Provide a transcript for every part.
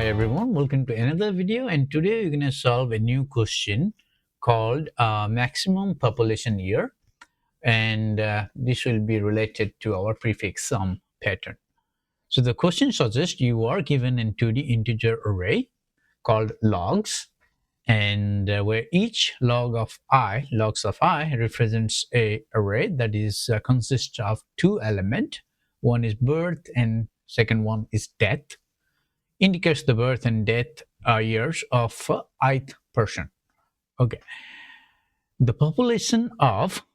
Hi everyone, welcome to another video, and today we're going to solve a new question called maximum population year, and this will be related to our prefix sum pattern. So the question suggests you are given a 2D integer array called logs, and where each logs of I represents a array that is consists of two elements. One is birth and second one is death. Indicates the birth and death years of ith person. Okay. The population of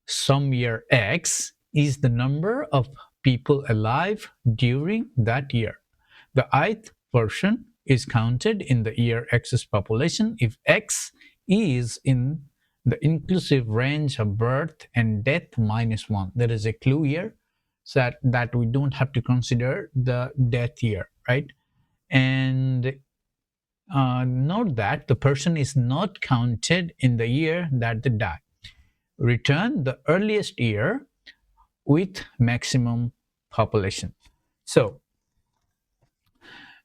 some year X is the number of people alive during that year. The ith person is counted in the year X's population if X is in the inclusive range of birth and death minus 1. There is a clue here so that we don't have to consider the death year, right? And note that the person is not counted in the year that they die. Return the earliest year with maximum population. So,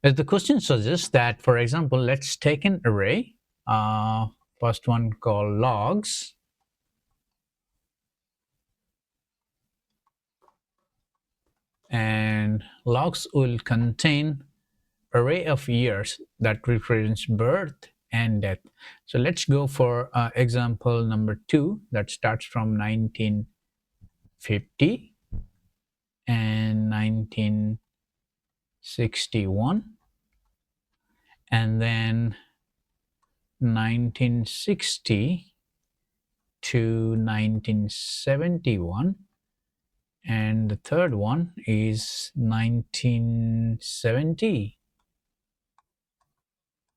as the question suggests that, for example, let's take an array. First one called logs. And logs will contain array of years that represents birth and death. So let's go for example number 2 that starts from 1950 and 1961 and then 1960 to 1971, and the third one is 1970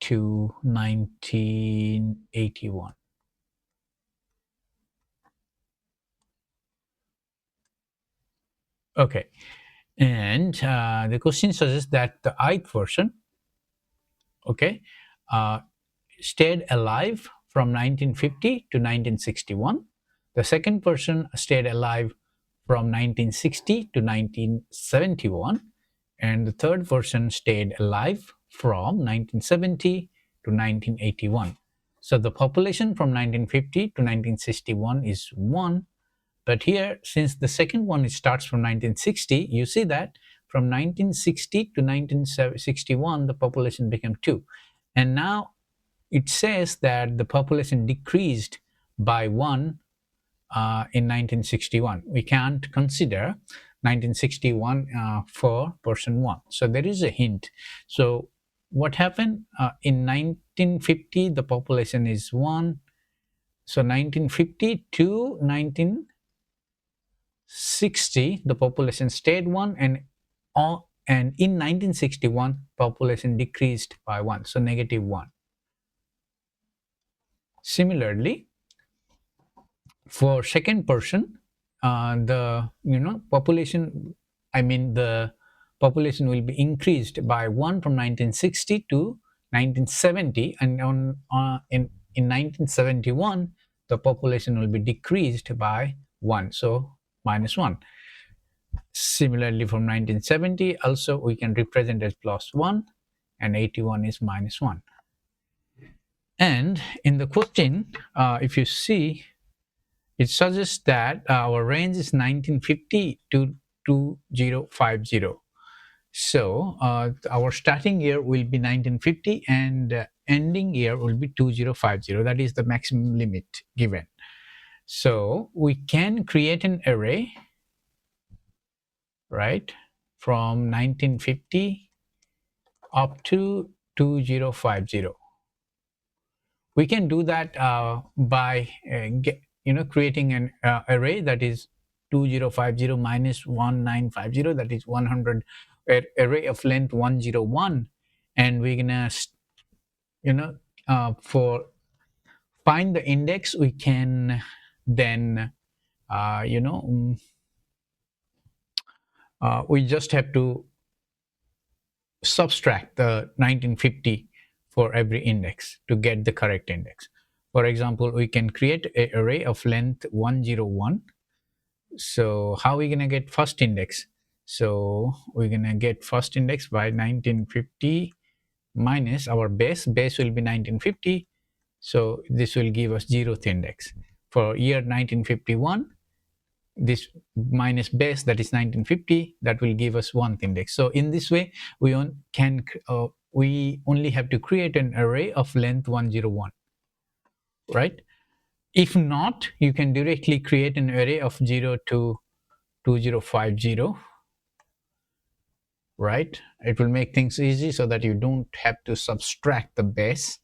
to 1981. Okay, and the question suggests that the ith person, okay, stayed alive from 1950 to 1961. The second person stayed alive from 1960 to 1971, and the third person stayed alive from 1970 to 1981. So the population from 1950 to 1961 is 1. But here, since the second one starts from 1960, you see that from 1960 to 1961, the population became 2. And now it says that the population decreased by 1 in 1961. We can't consider 1961 for person 1. So there is a hint. So what happened in 1950, the population is 1. So 1950 to 1960, the population stayed 1, and in 1961, population decreased by 1, so negative 1. Similarly, for second person, the population, the population will be increased by 1 from 1960 to 1970, and in 1971 the population will be decreased by 1, so minus 1. Similarly, from 1970 also we can represent as plus 1, and 81 is minus 1. And in the question, if you see, it suggests that our range is 1950 to 2050. So our starting year will be 1950 and ending year will be 2050. That is the maximum limit given. So we can create an array, right, from 1950 up to 2050. We can do that by creating an array that is 2050 minus 1950, that is 100, array of length 101, and we're gonna for find the index, we can then we just have to subtract the 1950 for every index to get the correct index. For example, we can create an array of length 101. So how are we going to get first index? So we're going to get first index by 1950 minus our base will be 1950, so this will give us 0th index. For year 1951, this minus base, that is 1950, that will give us 1th index. So in this way we only have to create an array of length 101, right? If not, you can directly create an array of 0 to 2050, right? It will make things easy so that you don't have to subtract the base,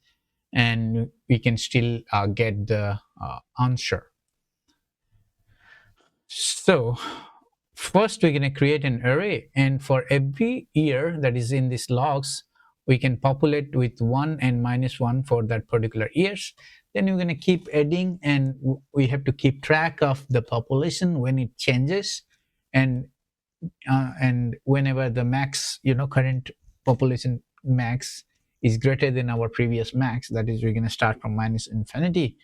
and we can still get the answer. So first we're going to create an array, and for every year that is in these logs, we can populate with 1 and -1 for that particular years. Then we're going to keep adding, and we have to keep track of the population when it changes, and whenever the max, current population max is greater than our previous max, that is, we're going to start from minus infinity.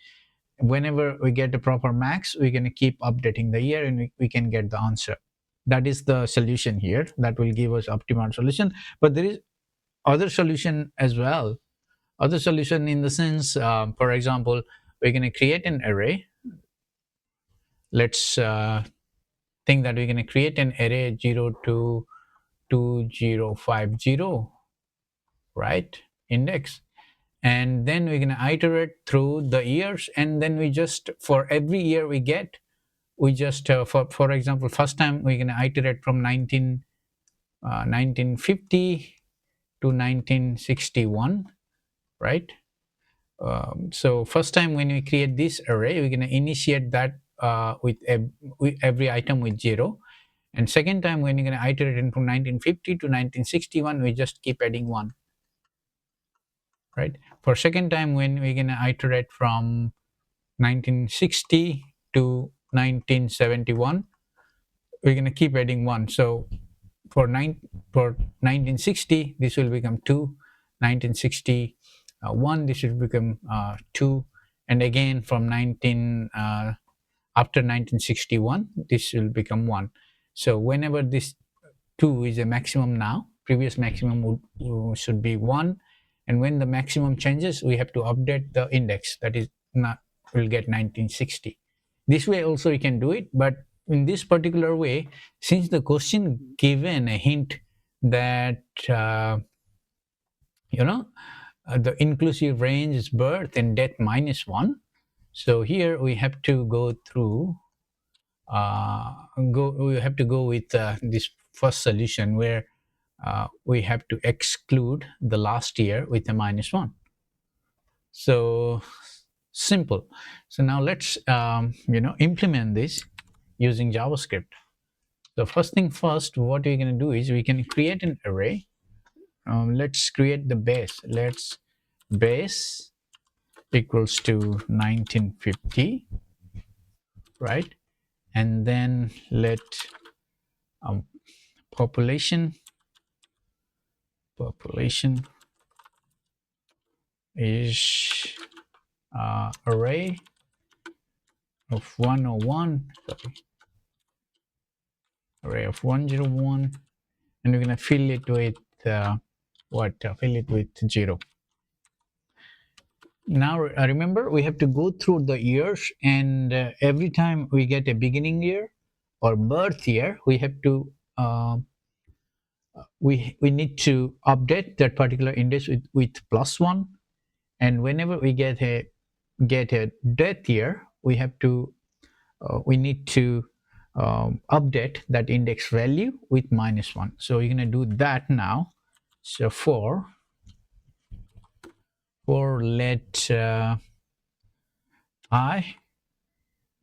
Whenever we get the proper max, we're going to keep updating the year, and we can get the answer. That is the solution here that will give us optimal solution. But there is other solution as well. Other solution in the sense, for example, we're going to create an array. Let's think that we're going to create an array 0 to 2050, right, index. And then we're going to iterate through the years, and then we just, for every year we get, we just for example, first time we're going to iterate from 1950 to 1961, right? So first time when we create this array, we're going to initiate that with every item with 0. And second time when you're going to iterate in from 1950 to 1961, we just keep adding 1, right? For second time when we're going to iterate from 1960 to 1971, we're going to keep adding 1. So for 1960, this will become 2. 1961, this will become 2. And again from after 1961, this will become 1. So whenever this 2 is a maximum now, previous maximum should be 1, and when the maximum changes, we have to update the index, that is, not, we'll get 1960. This way also you can do it, but in this particular way, since the question given a hint that the inclusive range is birth and death -1, so here we have to go through we have to go with this first solution, where we have to exclude the last year with a -1. So simple. So now let's implement this using JavaScript. So first thing first, what we're going to do is we can create an array. Let's create the base. Let's base equals to 1950, right? And then let um, population is array of 101, sorry, array of 101, and we're going to fill it with fill it with 0. Now remember, we have to go through the years, and every time we get a beginning year or birth year, we have to we need to update that particular index with +1, and whenever we get a death year, we need to update that index value with -1. So you're going to do that now. So for let I,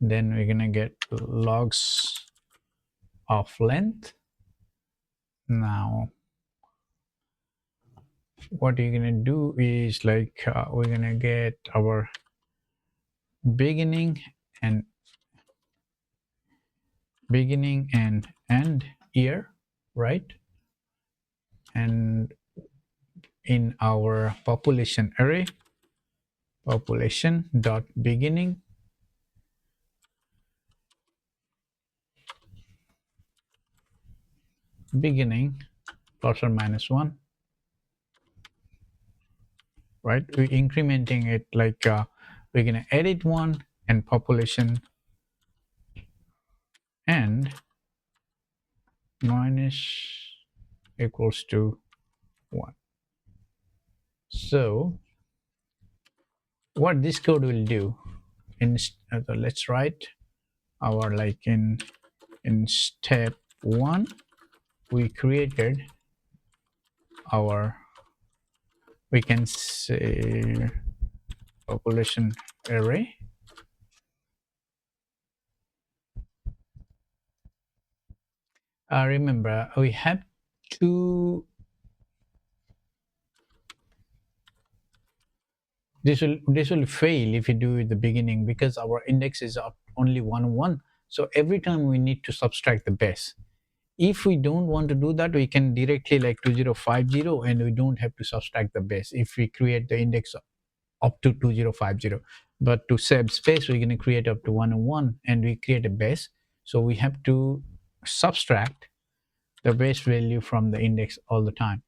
then we're going to get logs of length. Now what you're going to do is like we're going to get our beginning and end year, right? And in our population array, population dot beginning plus or -1, right? We're incrementing it like we're going to edit one and population and minus equals to 1. So what this code will do in so let's write our like in step 1 we created our, we can say, population array. Remember we have to, this will fail if you do it at the beginning because our index is up only 1 1. So every time we need to subtract the base. If we don't want to do that, we can directly like 2050 and we don't have to subtract the base if we create the index up to 2050. But to save space, we're going to create up to 1 and we create a base. So we have to subtract the base value from the index all the time.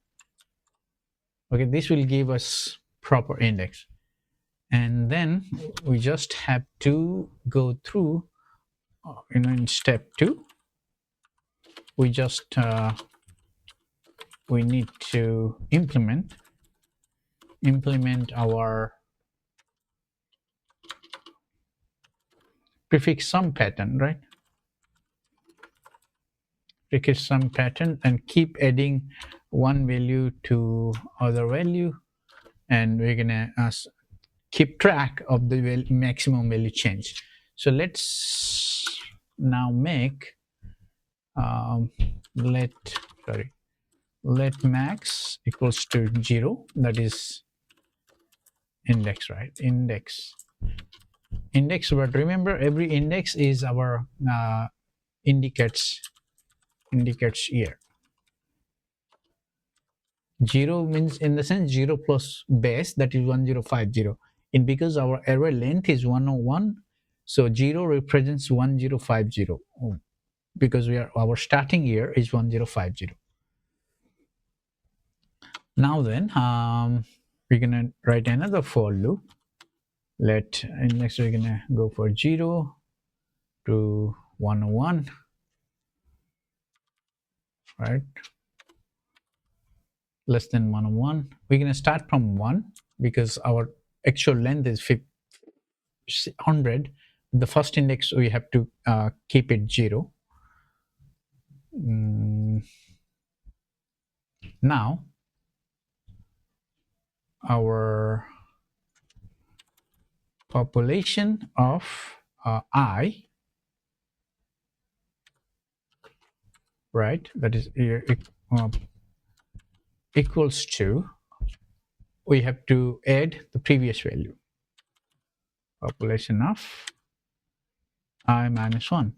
Okay, this will give us proper index. And then we just have to go through, in step 2, we just we need to implement our prefix sum pattern, right? Prefix sum pattern and keep adding one value to other value, and we're gonna keep track of the maximum value change. So let's now make let max equals to 0, that is index, right? Index, but remember every index is our indicates year. 0 means in the sense 0 plus base, that is 1050, and because our array length is 101, so 0 represents 1050 because our starting year is 1050. Now then we're gonna write another for loop. Next we're gonna go for 0 to 101, right? Less than 101. We're gonna start from 1 because our actual length is 100. The first index we have to keep it 0. Now our population of I, right, that is equals to, we have to add the previous value, population of I minus 1.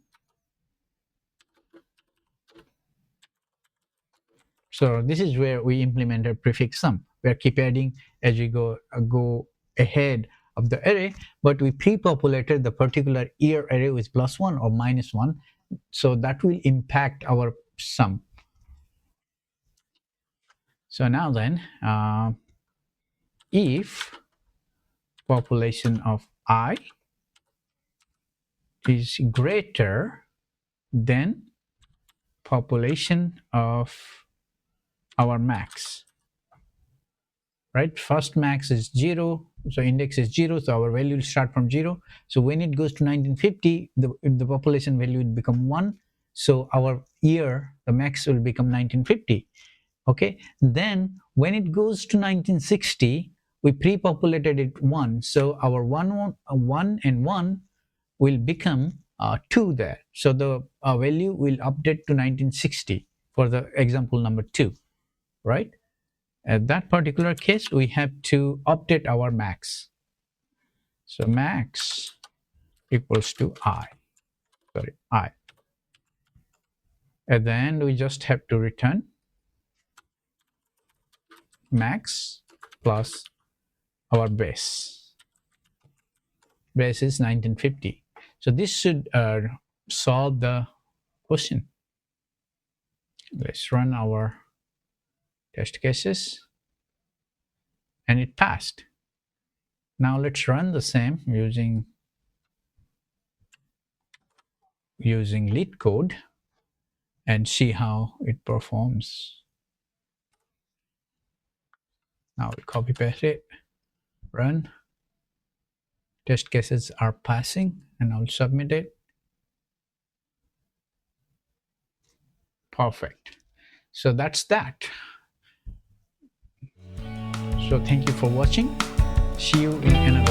So this is where we implemented prefix sum. We keep adding as we go ahead of the array, but we pre-populated the particular year array with +1 or -1, so that will impact our sum. So now then, if population of I is greater than population of our max, right? First max is 0, so index is 0, so our value will start from 0. So when it goes to 1950, the population value will become 1, so our year, the max, will become 1950. Okay, then when it goes to 1960, we pre-populated it 1, so our 1 and 1 will become 2 there, so the value will update to 1960 for the example number 2, right? At that particular case, we have to update our max. So max equals to I. At the end, we just have to return max plus our base. Base is 1950. So this should solve the question. Let's run our test cases. and it passed. Now let's run the same using lead code and see how it performs. Now we copy paste it, run. Test cases are passing, and I'll submit it. Perfect. So that's that. So thank you for watching. See you in another